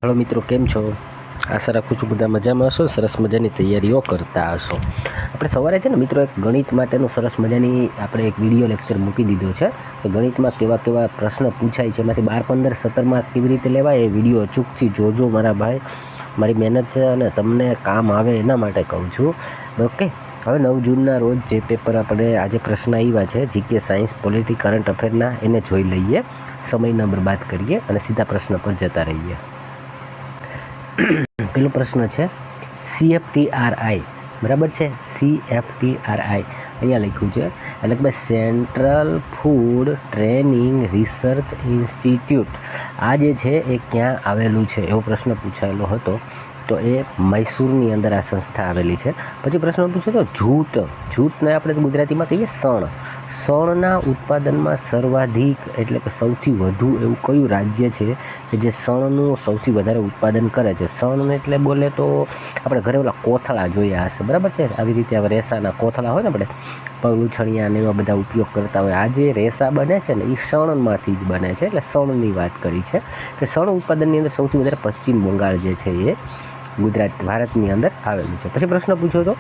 Hello મિત્રો, કેમ છો? આશા રાખું છું બધા મજામાં હશો, સરસ મજાની તૈયારીઓ કરતા હશો. આપણે સવારે છે ને મિત્રો એક ગણિત માટેનું સરસ મજાની આપણે એક વિડીયો લેક્ચર મૂકી દીધો છે કે ગણિતમાં કેવા કેવા પ્રશ્ન પૂછાય છે, એમાંથી 12, 15, 17 માર્ક કેવી રીતે લેવાય એ વિડીયો અચૂકથી જોજો મારા ભાઈ. મારી મહેનત છે અને તમને કામ આવે એના માટે કહું છું. ઓકે, હવે 9 જૂનના રોજ જે પેપર આપણે આજે પ્રશ્ન આવ્યા છે જીકે સાયન્સ પોલિટી કરંટ અફેરના, એને જોઈ લઈએ, સમય ન બરબાદ કરીએ અને સીધા પ્રશ્ન પર જતા રહીએ. પેલો પ્રશ્ન છે CFTRI, બરાબર છે? CFTRI અહીંયા લખ્યું છે, એટલે કે central food training research institute. આ જે છે એ ક્યાં આવેલું છે એવો પ્રશ્ન પૂછાયેલો હતો. તો એ મૈસૂરની અંદર આ સંસ્થા આવેલી છે. પછી પ્રશ્ન પૂછ્યો તો જૂટને આપણે ગુજરાતીમાં કહીએ શણના ઉત્પાદનમાં સર્વાધિક એટલે કે સૌથી વધુ એવું કયું રાજ્ય છે કે જે શણનું સૌથી વધારે ઉત્પાદન કરે છે? શણ એટલે બોલે તો આપણે ઘરે ઓલા કોથળા જોયા હશે, બરાબર છે? આવી રીતે હવે રેસાના કોથળા હોય ને, આપણે પગ ઉછળિયા ને એવા બધા ઉપયોગ કરતા હોય. આ જે રેસા બને છે ને એ શણમાંથી જ બને છે, એટલે શણની વાત કરી છે કે શણ ઉત્પાદનની અંદર સૌથી વધારે પશ્ચિમ બંગાળ જે છે એ ભારતની અંદર આવેલું છે. પછી પ્રશ્ન પૂછ્યો તો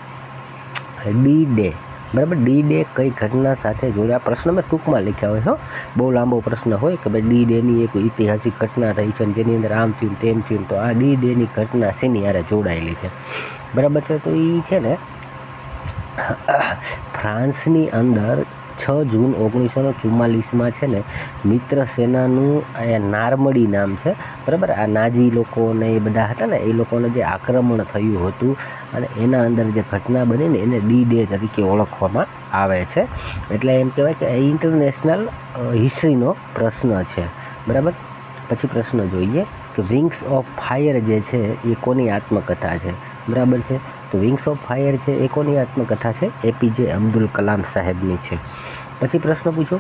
ડી ડે, બરાબર? ડી ડે કઈ ઘટના સાથે જોડે? આ પ્રશ્ન મેં ટૂંકમાં લખ્યા હોય, બહુ લાંબો પ્રશ્ન હોય કે ભાઈ ડી ડેની એક ઐતિહાસિક ઘટના થઈ છે જેની અંદર આમ થયું તેમ થયું, તો આ ડી ડેની ઘટના શેની હારે જોડાયેલી છે, બરાબર છે? તો એ છે ને ફ્રાન્સની અંદર 6 જૂન 1944 છે ને મિત્ર સેનાનું નાર્મડી નામ છે, બરાબર? આ નાજી લોકો ને એ બધા હતા ને, એ લોકોને જે આક્રમણ થયું હતું અને એના અંદર જે ઘટના બની ને એને ડી ડે તરીકે ઓળખવામાં આવે છે. એટલે એમ કહેવાય કે ઇન્ટરનેશનલ હિસ્ટ્રીનો પ્રશ્ન છે, બરાબર? પછી પ્રશ્ન જોઈએ કે વિંગ્સ ઓફ ફાયર જે છે એ કોની આત્મકથા છે, બરાબર છે? તો વિંગ્સ ઓફ ફાયર છે એ કોની આત્મકથા છે? APJ અબ્દુલ કલામ સાહેબની છે. પછી પ્રશ્ન પૂછો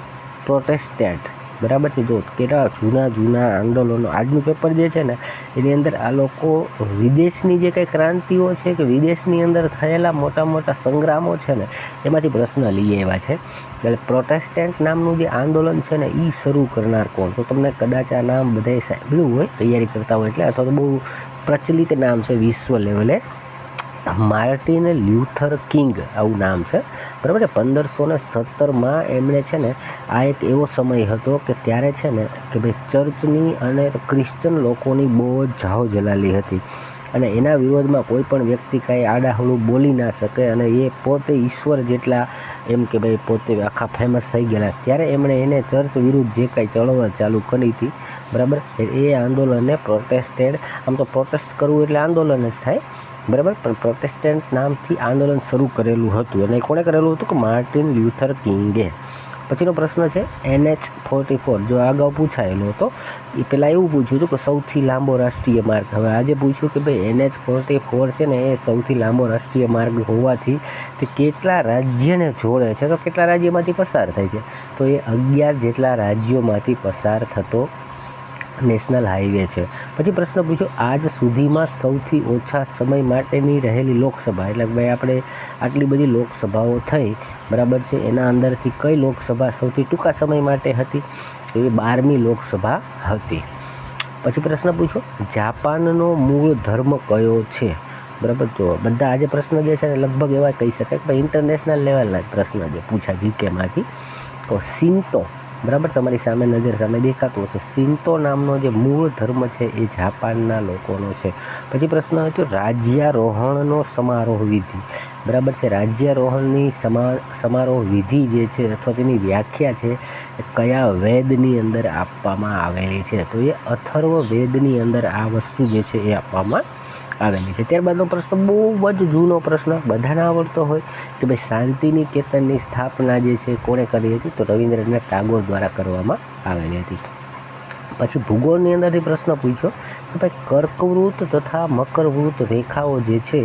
પ્રોટેસ્ટન્ટ, બરાબર છે? જો કેટલા જૂના આંદોલનો, આજનું પેપર જે છે ને એની અંદર આ લોકો વિદેશની જે કંઈ ક્રાંતિઓ છે કે વિદેશની અંદર થયેલા મોટા સંગ્રામો છે ને એમાંથી પ્રશ્ન લઈ આવ્યા છે. એટલે પ્રોટેસ્ટન્ટ નામનું જે આંદોલન છે ને એ શરૂ કરનાર કોણ? તો તમને કદાચ આ નામ બધાએ સાંભળ્યું હોય, તૈયારી કરતા હોય એટલે, અથવા તો બહુ પ્રચલિત નામ છે વિશ્વ લેવલે, માર્ટિન લ્યુથર કિંગ આવું નામ છે, બરાબર છે? 1517માં એમણે છે ને આ એક એવો સમય હતો કે ત્યારે છે ને કે ભાઈ ચર્ચની અને ક્રિશ્ચન લોકોની બહુ જ જાહો જલાલી હતી અને એના વિરોધમાં કોઈ પણ વ્યક્તિ કાંઈ આડાહળું બોલી ના શકે અને એ પોતે ઈશ્વર જેટલા એમ કે ભાઈ પોતે આખા ફેમસ થઈ ગયેલા. ત્યારે એમણે એને ચર્ચ વિરુદ્ધ જે કાંઈ ચળવળ ચાલુ કરી હતી, બરાબર, એ આંદોલનને પ્રોટેસ્ટેડ, આમ તો પ્રોટેસ્ટ કરવું એટલે આંદોલન જ થાય, બરાબર, પણ પ્રોટેસ્ટન્ટ નામથી આંદોલન શરૂ કરેલું હતું. અને કોણે કરેલું હતું? કે માર્ટિન લ્યુથર કિંગે. પછીનો પ્રશ્ન છે NH-44, જો અગાઉ પૂછાયેલો હતો. એ પહેલાં એવું પૂછ્યું હતું કે સૌથી લાંબો રાષ્ટ્રીય માર્ગ. હવે આજે પૂછ્યું કે ભાઈ NH-44 છે ને એ સૌથી લાંબો રાષ્ટ્રીય માર્ગ હોવાથી તે કેટલા રાજ્યને જોડે છે, તો કેટલા રાજ્યમાંથી પસાર થાય છે? તો એ 11 જેટલા રાજ્યોમાંથી પસાર થતો નેશનલ હાઈવે છે. પછી પ્રશ્ન પૂછ્યો આજ સુધીમાં સૌથી ઓછા સમય માટેની રહેલી લોકસભા, એટલે ભાઈ આપણે આટલી બધી લોકસભાઓ થઈ, બરાબર છે, એના અંદરથી કઈ લોકસભા સૌથી ટૂંકા સમય માટે હતી? એ 12મી લોકસભા હતી. પછી પ્રશ્ન પૂછો જાપાનનો મૂળ ધર્મ કયો છે, બરાબર? જો બધા આજે પ્રશ્ન જે છે ને લગભગ એવા કહી શકાય કે ઇન્ટરનેશનલ લેવલના જ પ્રશ્ન જે પૂછા જીકેમાંથી. તો શિન્તો, બરાબર, તમારી સામે નજર સામે દેખાતું હશે, શિન્તો નામનો જે મૂળ ધર્મ છે એ જાપાનના લોકોનો છે. પછી પ્રશ્ન હતો રાજ્યારોહણનો સમારોહ વિધિ, બરાબર છે? રાજ્યારોહણની સમારોહ વિધિ જે છે અથવા તેની વ્યાખ્યા છે એ કયા વેદની અંદર આપવામાં આવેલી છે? તો એ અથર્વ વેદની અંદર આ વસ્તુ જે છે એ આપવામાં આવેલી છે. ત્યારબાદનો પ્રશ્ન બહુ જ જૂનો પ્રશ્ન, બધાને આવડતો હોય કે ભાઈ શાંતિનિકેતનની સ્થાપના જે છે કોણે કરી હતી? તો રવિન્દ્રનાથ ટાગોર દ્વારા કરવામાં આવેલી હતી. પછી ભૂગોળની અંદરથી પ્રશ્ન પૂછ્યો કે ભાઈ કર્કવૃત તથા મકરવૃત રેખાઓ જે છે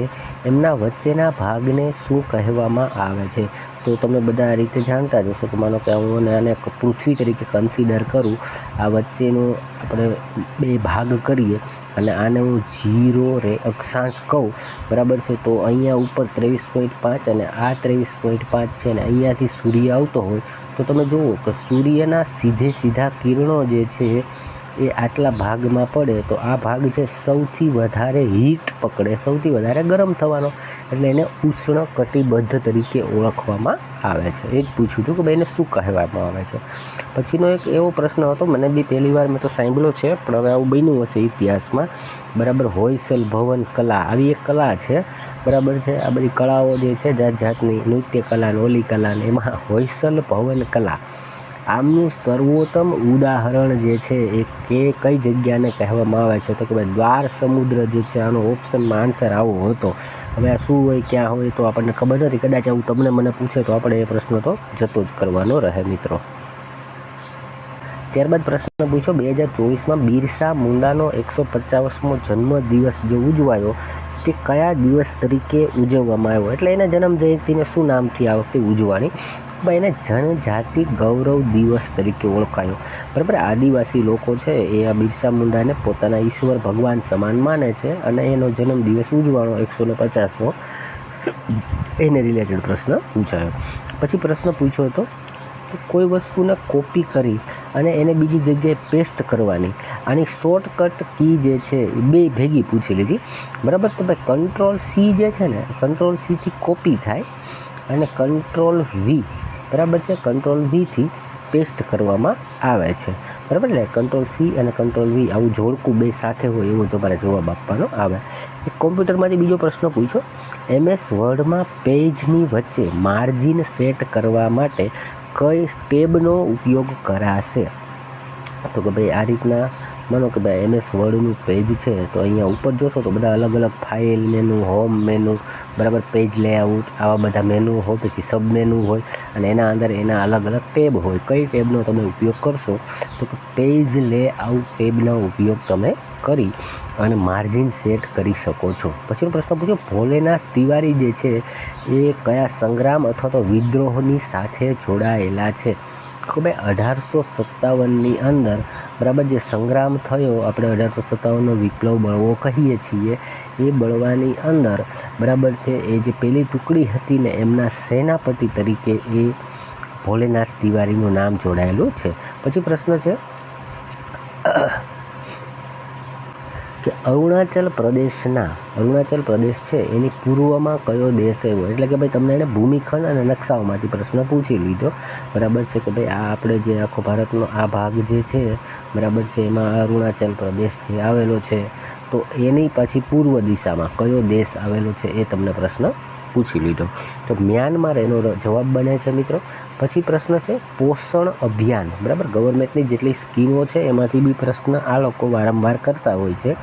એમના વચ્ચેના ભાગને શું કહેવામાં આવે છે? તો તમે બધા આ રીતે જાણતા જ હશો કે માનો કે હું આને પૃથ્વી તરીકે કન્સિડર કરું, આ વચ્ચેનું આપણે 2 ભાગ કરીએ અને આને હું 0 અક્ષાંશ કહું, બરાબર છે? તો અહીંયા ઉપર 23.5 અને આ 23.5 છે ને અહીંયાથી સૂર્ય આવતો હોય તો તમે જુઓ કે સૂર્યના સીધા કિરણો જે છે એ આટલા ભાગમાં પડે તો આ ભાગ છે સૌથી વધારે હીટ પકડે, સૌથી વધારે ગરમ થવાનો, એટલે એને ઉષ્ણ કટિબદ્ધ તરીકે ઓળખવામાં આવે છે. એ જ પૂછ્યું હતું કે ભાઈ એને શું કહેવામાં આવે છે. પછીનો એક એવો પ્રશ્ન હતો, મને બી પહેલી વાર મેં તો સાંભળ્યો છે, પણ હવે આવું બન્યું હશે ઇતિહાસમાં, બરાબર. હોયસલ ભવન કલા, આવી એક કલા છે, બરાબર છે. આ બધી કલાઓ જે છે જાત જાતની, નૃત્ય કલા, ઓલી કલા, એમાં હોયસલ ભવન કલા આમનું સર્વોત્તમ ઉદાહરણ જે છે એ કઈ જગ્યાને કહેવામાં આવે છે? તો કે ભાઈ દ્વાર સમુદ્ર જે છે, આનો ઓપ્શનમાં આન્સર આવો હતો. હવે આ શું હોય, ક્યાં હોય તો આપણને ખબર નથી. કદાચ આવું તમને મને પૂછે તો આપણે એ પ્રશ્ન તો જતો જ કરવાનો રહે મિત્રો. ત્યારબાદ પ્રશ્ન પૂછો, 2024માં બિરસા મુંડાનો 150મો જન્મદિવસ જે ઉજવાયો તે કયા દિવસ તરીકે ઉજવવામાં આવ્યો? એટલે એને જન્મ જયંતિને શું નામથી આ વખતે ઉજવવાની? ભાઈ એને જનજાતિ ગૌરવ દિવસ તરીકે ઓળખાયો, બરાબર. આદિવાસી લોકો છે એ આ બિરસા મુંડાને પોતાના ઈશ્વર ભગવાન સમાન માને છે અને એનો જન્મદિવસ ઉજવવાનો 150મો, એને રિલેટેડ પ્રશ્ન પૂછાયો. પછી પ્રશ્ન પૂછ્યો હતો કે કોઈ વસ્તુને કોપી કરી અને એને બીજી જગ્યાએ પેસ્ટ કરવાની, આની શોર્ટકટ કી જે છે એ બે ભેગી પૂછી લીધી, બરાબર. તો ભાઈ Ctrl+C જે છે ને, Ctrl+Cથી કોપી થાય અને Ctrl+V, બરાબર છે, Ctrl+Vથી પેસ્ટ કરવામાં આવે છે, બરાબર. એટલે Ctrl+C અને Ctrl+V આવું જોડકું બે સાથે હોય એવો તમારે જવાબ આપવાનો આવે. એક કોમ્પ્યુટરમાંથી બીજો પ્રશ્ન પૂછો, MS વર્ડમાં પેજની વચ્ચે માર્જિન સેટ કરવા માટે કઈ ટેબનો ઉપયોગ કરાશે? તો કે ભાઈ આ રીતના માનો કે ભાઈ MS વર્ડનું પેજ છે, તો અહીંયા ઉપર જોશો તો બધા અલગ અલગ ફાઇલ મેનુ, હોમ મેનુ, બરાબર, પેજ લેઆઉટ, આવા બધા મેનુ હોય, પછી સબ મેનુ હોય અને એના અંદર એના અલગ અલગ ટેબ હોય. કઈ ટેબનો તમે ઉપયોગ કરશો? તો કે પેજ લેઆઉટ ટેબનો ઉપયોગ તમે કરી અને માર્જિન સેટ કરી શકો છો. પછીનો પ્રશ્ન પૂછો, ભોલેનાથ તિવારી જે છે એ કયા સંગ્રામ અથવા તો વિદ્રોહની સાથે જોડાયેલા છે? કે ભાઈ 1857ની અંદર, બરાબર, જે સંગ્રામ થયો, આપણે 1857નો વિપ્લવ બળવો કહીએ છીએ, એ બળવાની અંદર, બરાબર છે, એ જે પેલી ટુકડી હતી ને એમના સેનાપતિ તરીકે એ ભોલેનાથ તિવારીનું નામ જોડાયેલું છે. પછી પ્રશ્ન છે કે અરુણાચલ પ્રદેશ છે એની પૂર્વમાં કયો દેશ આવ્યો? એટલે કે ભાઈ તમને એને ભૂમિખંડ અને નકશાઓમાંથી પ્રશ્ન પૂછી લીધો, બરાબર છે, કે ભાઈ આ આપણે જે આખો ભારતનો આ ભાગ જે છે, બરાબર છે, એમાં અરુણાચલ પ્રદેશ જે આવેલો છે, તો એની પાછી પૂર્વ દિશામાં કયો દેશ આવેલો છે એ તમને પ્રશ્ન પૂછી લીધો. તો મ્યાનમાર એનો જવાબ બને છે મિત્રો. પછી પ્રશ્ન છે પોષણ અભિયાન, બરાબર, ગવર્મેન્ટની જેટલી સ્કીમો છે એમાંથી બી પ્રશ્ન આ લોકો વારંવાર કરતા હોય છે.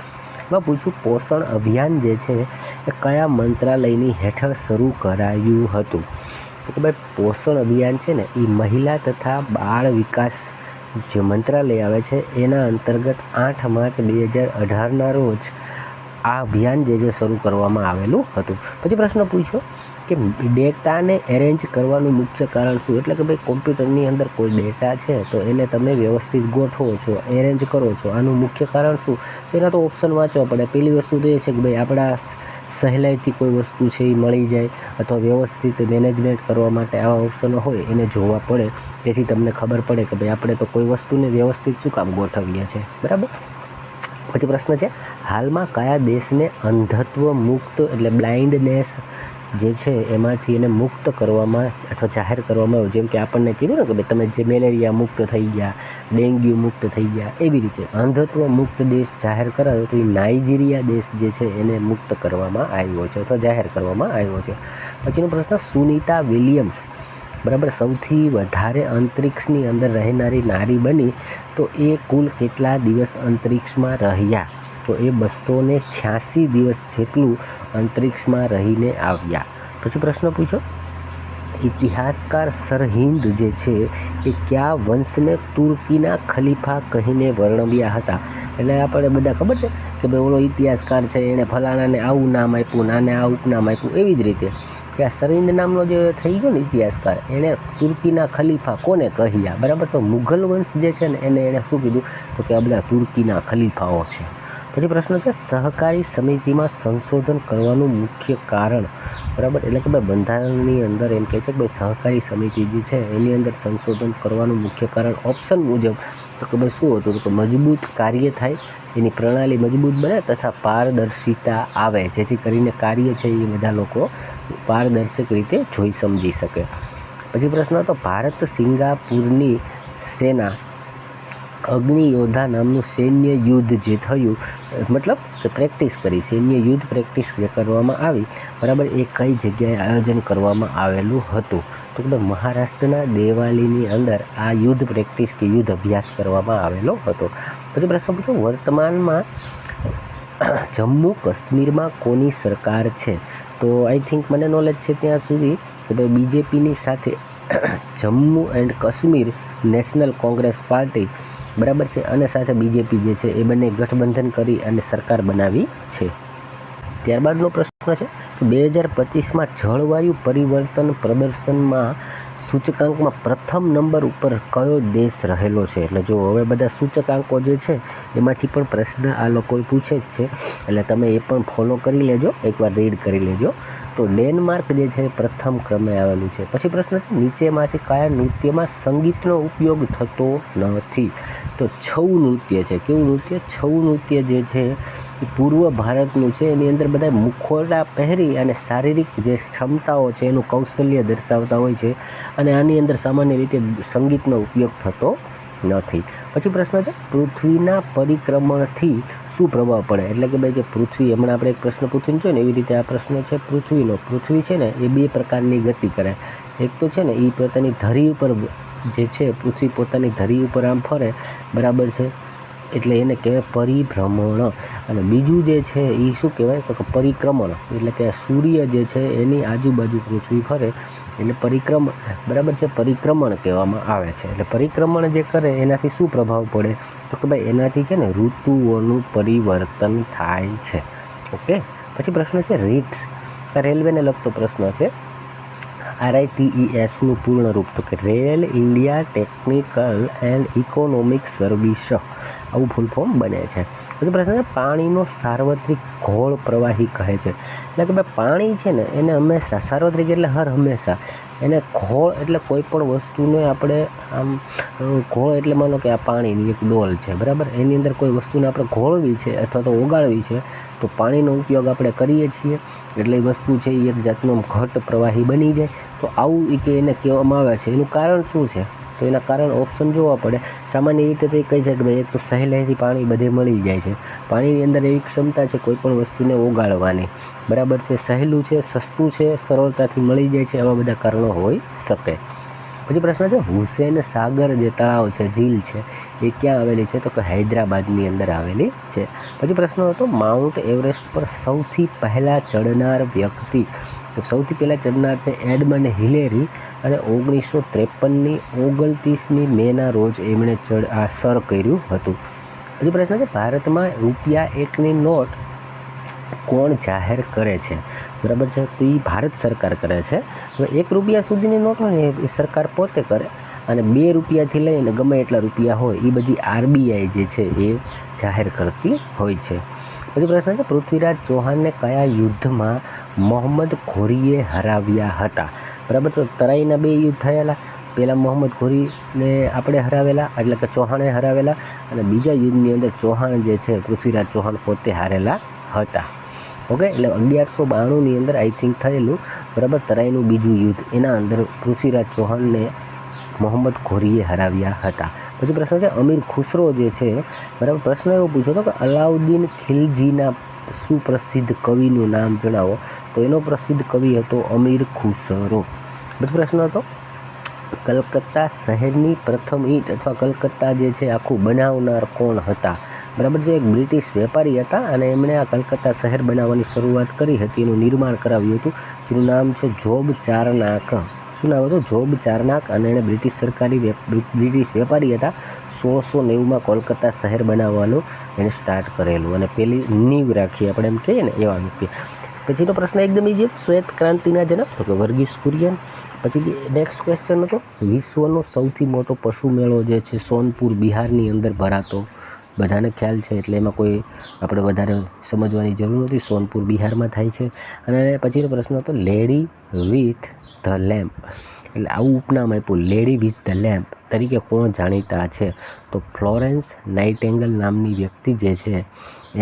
એમાં પૂછું, પોષણ અભિયાન જે છે એ કયા મંત્રાલયની હેઠળ શરૂ કરાયું હતું? તો કે ભાઈ પોષણ અભિયાન છે ને એ મહિલા તથા બાળ વિકાસ જે મંત્રાલય આવે છે એના અંતર્ગત 8 માર્ચ 2018ના રોજ આ અભિયાન જે શરૂ કરવામાં આવેલું હતું. પછી પ્રશ્ન પૂછ્યો કે ડેટાને એરેન્જ કરવાનું મુખ્ય કારણ શું? એટલે કે ભાઈ કોમ્પ્યુટરની અંદર કોઈ ડેટા છે તો એને તમે વ્યવસ્થિત ગોઠવો છો, એરેન્જ કરો છો, આનું મુખ્ય કારણ શું? એના તો ઓપ્શન વાંચવા પડે. પહેલી વસ્તુ તો એ છે કે ભાઈ આપણા સહેલાઈથી કોઈ વસ્તુ છે એ મળી જાય અથવા વ્યવસ્થિત મેનેજમેન્ટ કરવા માટે આવા ઓપ્શનો હોય એને જોવા પડે, તેથી તમને ખબર પડે કે ભાઈ આપણે તો કોઈ વસ્તુને વ્યવસ્થિત શું કામ ગોઠવીએ છીએ, બરાબર. પછી પ્રશ્ન છે હાલમાં કયા દેશને અંધત્વ મુક્ત એટલે બ્લાઇન્ડનેસ જે છે એમાંથી એને મુક્ત કરવામાં અથવા જાહેર કરવામાં આવ્યું? જેમ કે આપણને કીધું ને કે ભાઈ તમે જે મેલેરિયા મુક્ત થઈ ગયા, ડેન્ગ્યુ મુક્ત થઈ ગયા, એવી રીતે અંધત્વ મુક્ત દેશ જાહેર કરાયો તો એ નાઇજીરિયા દેશ જે છે એને મુક્ત કરવામાં આવ્યો છે અથવા જાહેર કરવામાં આવ્યો છે. પછીનો પ્રશ્ન, સુનિતા વિલિયમ્સ, બરાબર, સૌથી વધારે અંતરિક્ષની અંદર રહેનારી નારી બની તો એ કુલ કેટલા દિવસ અંતરિક્ષમાં રહ્યા? તો એ 286 દિવસ જેટલું અંતરિક્ષમાં રહીને આવ્યા. પછી પ્રશ્ન પૂછો, ઇતિહાસકાર સરહિન્દ જે છે એ કયા વંશને તુર્કીના ખલીફા કહીને વર્ણવ્યા હતા? એટલે આપણે બધા ખબર છે કે ભાઈ ઓલો ઇતિહાસકાર છે એણે ફલાણાને આવું નામ આપ્યું, નાને આ ઉપનામ આપ્યું, એવી જ રીતે કે આ સરહિન્દ નામનો જે થઈ ગયો ને ઇતિહાસકાર, એણે તુર્કીના ખલીફા કોને કહ્યા? બરાબર. તો મુઘલ વંશ જે છે ને એને શું કીધું? તો કે આ બધા તુર્કીના ખલીફાઓ છે. પછી પ્રશ્ન છે સહકારી સમિતિમાં સંશોધન કરવાનું મુખ્ય કારણ? બરાબર, એટલે કે ભાઈ બંધારણની અંદર એમ કહે છે કે ભાઈ સહકારી સમિતિ જે છે એની અંદર સંશોધન કરવાનું મુખ્ય કારણ ઓપ્શન મુજબ તો કે ભાઈ શું હતું તો મજબૂત કાર્ય થાય, એની પ્રણાલી મજબૂત બને તથા પારદર્શિતા આવે, જેથી કરીને કાર્ય છે એ બધા લોકો પારદર્શક રીતે જોઈ સમજી શકે. પછી પ્રશ્ન હતો ભારત સિંગાપુરની સેના અગ્નિ યોદ્ધા નામનું સૈન્ય યુદ્ધ જે થયું, મતલબ કે પ્રેક્ટિસ કરી, સૈન્ય યુદ્ધ પ્રેક્ટિસ જે કરવામાં આવી, બરાબર, એ કઈ જગ્યાએ આયોજન કરવામાં આવેલું હતું? તો કે મહારાષ્ટ્રના દેવાલીની અંદર આ યુદ્ધ પ્રેક્ટિસ કે યુદ્ધ અભ્યાસ કરવામાં આવેલો હતો. પછી પ્રશ્ન પૂછો વર્તમાનમાં જમ્મુ કાશ્મીરમાં કોની સરકાર છે? તો આઈ થિંક મને નોલેજ છે ત્યાં સુધી કે ભાઈ બીજેપીની સાથે Jammu and Kashmir National Congress party, બરાબર છે, અને સાથે બીજેપી જે છે એ બંને ગઠબંધન કરી અને સરકાર બનાવી છે. ત્યારબાદનો પ્રશ્ન છે કે 2025માં જળવાયુ પરિવર્તન પ્રદર્શનમાં સૂચકાંકમાં પ્રથમ નંબર ઉપર કયો દેશ રહેલો છે? એટલે જો હવે બધા સૂચકાંકો જે છે એમાંથી પણ પ્રશ્ન આ લોકો પૂછે જ છે, એટલે તમે એ પણ ફોલો કરી લેજો, એકવાર રીડ કરી લેજો. તો ડેનમાર્ક જે છે પ્રથમ ક્રમે આવેલું છે. પછી પ્રશ્ન છે નીચેમાંથી કયા નૃત્યમાં સંગીતનો ઉપયોગ થતો નથી? તો છઉ નૃત્ય છે. કેવું નૃત્ય? છઉ નૃત્ય જે છે એ પૂર્વ ભારતનું છે. એની અંદર બધા મુખોટા પહેરી અને શારીરિક જે ક્ષમતાઓ છે એનું કૌશલ્ય દર્શાવતા હોય છે, અને આની અંદર સામાન્ય રીતે સંગીતનો ઉપયોગ થતો નથી. પછી પ્રશ્ન છે પૃથ્વીના પરિક્રમણથી શું પ્રભાવ પડે? એટલે કે ભાઈ જે પૃથ્વી, હમણાં આપણે એક પ્રશ્ન પૂછીને છે ને એવી રીતે આ પ્રશ્ન છે પૃથ્વીનો. પૃથ્વી છે ને એ 2 પ્રકારની ગતિ કરે. એક તો છે ને એ પોતાની ધરી ઉપર જે છે, પૃથ્વી પોતાની ધરી ઉપર આમ ફરે, બરાબર છે, એટલે એને કહેવાય પરિભ્રમણ. અને બીજું જે છે એ શું કહેવાય તો કે પરિક્રમણ, એટલે કે સૂર્ય જે છે એની આજુબાજુ પૃથ્વી ફરે એટલે પરિક્રમણ, બરાબર છે, પરિક્રમણ કહેવામાં આવે છે. એટલે પરિક્રમણ જે કરે એનાથી શું પ્રભાવ પડે? તો કે ભાઈ એનાથી છે ને ઋતુઓનું પરિવર્તન થાય છે. ઓકે. પછી પ્રશ્ન છે રીટ્સ, આ રેલવેને લગતો પ્રશ્ન છે. RITESનું પૂર્ણ રૂપ તો કે rail India technical and economic service, આવું ફૂલ ફોર્મ બને છે. પછી પ્રશ્ન છે પાણીનો સાર્વત્રિક ઘોળ પ્રવાહી કહે છે. એટલે કે ભાઈ પાણી છે ને એને હંમેશા, સાર્વત્રિક એટલે હર હંમેશા, એને ઘોળ એટલે કોઈ પણ વસ્તુને આપણે આમ ઘોળ એટલે માનો કે આ પાણીની એક ડોલ છે, બરાબર, એની અંદર કોઈ વસ્તુને આપણે ઘોળવી છે અથવા તો ઓગાળવી છે તો પાણીનો ઉપયોગ આપણે કરીએ છીએ, એટલે એ વસ્તુ છે એ એક જાતનું ઘટ પ્રવાહી બની જાય. તો આવું કે એને કહેવામાં આવે છે. એનું કારણ શું છે? તો એના કારણ ઓપ્શન જોવા પડે. સામાન્ય રીતે તો એ કહી છે કે ભાઈ એક તો સહેલાઈથી પાણી બધે મળી જાય છે, પાણીની અંદર એવી ક્ષમતા છે કોઈ પણ વસ્તુને ઓગાળવાની, બરાબર છે, સહેલું છે, સસ્તું છે, સરળતાથી મળી જાય છે, આવા બધા કારણો હોઈ શકે. પછી પ્રશ્ન છે હુસેન સાગર જે તળાવ છે, ઝીલ છે, એ ક્યાં આવેલી છે? તો કે હૈદરાબાદની અંદર આવેલી છે. પછી પ્રશ્ન હતો માઉન્ટ એવરેસ્ટ પર સૌથી પહેલાં ચડનાર વ્યક્તિ. તો સૌથી પહેલાં ચડનાર છે એડમંડ હિલેરી, અને 1953ની 29મી મેના રોજ એમણે સર કર્યું હતું. પછી પ્રશ્ન છે ભારતમાં ₹1ની નોટ કોણ જાહેર કરે છે? બરાબર છે, તો એ ભારત સરકાર કરે છે. હવે ₹1 સુધીની નોટ હોય ને એ સરકાર પોતે કરે, અને ₹2થી લઈને ગમે એટલા રૂપિયા હોય એ બધી RBI જે છે એ જાહેર કરતી હોય છે. પછી પ્રશ્ન છે પૃથ્વીરાજ ચૌહાણને કયા યુદ્ધમાં મોહમ્મદ ઘોરીએ હરાવ્યા હતા? બરાબર છે, તરાઈના 2 યુદ્ધ થયેલા. પહેલાં મોહમ્મદ ઘોરીને આપણે હરાવેલા, એટલે કે ચૌહાણે હરાવેલા, અને બીજા યુદ્ધની અંદર ચૌહાણ જે છે પૃથ્વીરાજ ચૌહાણ પોતે હારેલા હતા. ઓકે. એટલે 1192ની અંદર આઈ થિંક થયેલું, બરાબર, તરાઈનું બીજું યુદ્ધ, એના અંદર પૃથ્વીરાજ ચૌહાણને મોહમ્મદ ઘોરીએ હરાવ્યા હતા. પછી પ્રશ્ન છે અમીર ખુસરો જે છે, બરાબર, પ્રશ્ન એવો પૂછ્યો હતો કે અલાઉદ્દીન ખિલજીના સુપ્રસિદ્ધ કવિનું નામ જણાવો. તો એનો પ્રસિદ્ધ કવિ હતો અમીર ખુસરો. પછી પ્રશ્ન હતો કલકત્તા શહેરની પ્રથમ ઈંટ અથવા કલકત્તા જે છે આખું બનાવનાર કોણ હતા? બરાબર છે, એક બ્રિટિશ વેપારી હતા, અને એમણે આ કલકત્તા શહેર બનાવવાની શરૂઆત કરી હતી, એનું નિર્માણ કરાવ્યું હતું, જેનું નામ છે જોબ ચારનાક. શું નામ હતું? જોબ ચારનાક. અને એણે બ્રિટિશ વેપારી હતા. 1690માં કોલકાતા શહેર બનાવવાનું એને સ્ટાર્ટ કરેલું, અને પહેલી નીંવ રાખી આપણે એમ કહીએ ને એવા વ્યક્તિ. પછીનો પ્રશ્ન એકદમ ઈજી, શ્વેત ક્રાંતિના જનક તો કે વર્ગીસ કુરિયન. પછી નેક્સ્ટ ક્વેશ્ચન હતો વિશ્વનો સૌથી મોટો પશુ મેળો જે છે સોનપુર બિહારની અંદર ભરાતો, બધાને ખ્યાલ છે, એટલે એમાં કોઈ આપણે વધારે સમજવાની જરૂર નથી, સોનપુર બિહારમાં થાય છે. અને પછીનો પ્રશ્ન હતો લેડી વિથ ધ લેમ્પ, એટલે આવું ઉપનામ આપ્યું લેડી વિથ ધ લેમ્પ તરીકે કોણ જાણીતા છે? તો ફ્લોરેન્સ નાઇટિંગેલ નામની વ્યક્તિ જે છે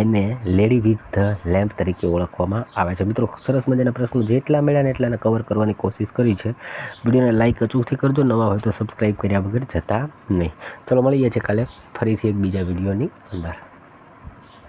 એને લેડી વિથ ધ લેમ્પ તરીકે ઓળખવામાં આવે છે. મિત્રો સરસ મજાના પ્રશ્નો જેટલા મળ્યા ને એટલાને કવર કરવાની કોશિશ કરી છે. વિડીયોને લાઇક અચૂકથી કરજો, નવા હોય તો સબસ્ક્રાઈબ કર્યા વગર જતા નહીં. ચલો મળીએ છીએ કાલે ફરીથી એક બીજા વિડીયોની અંદર.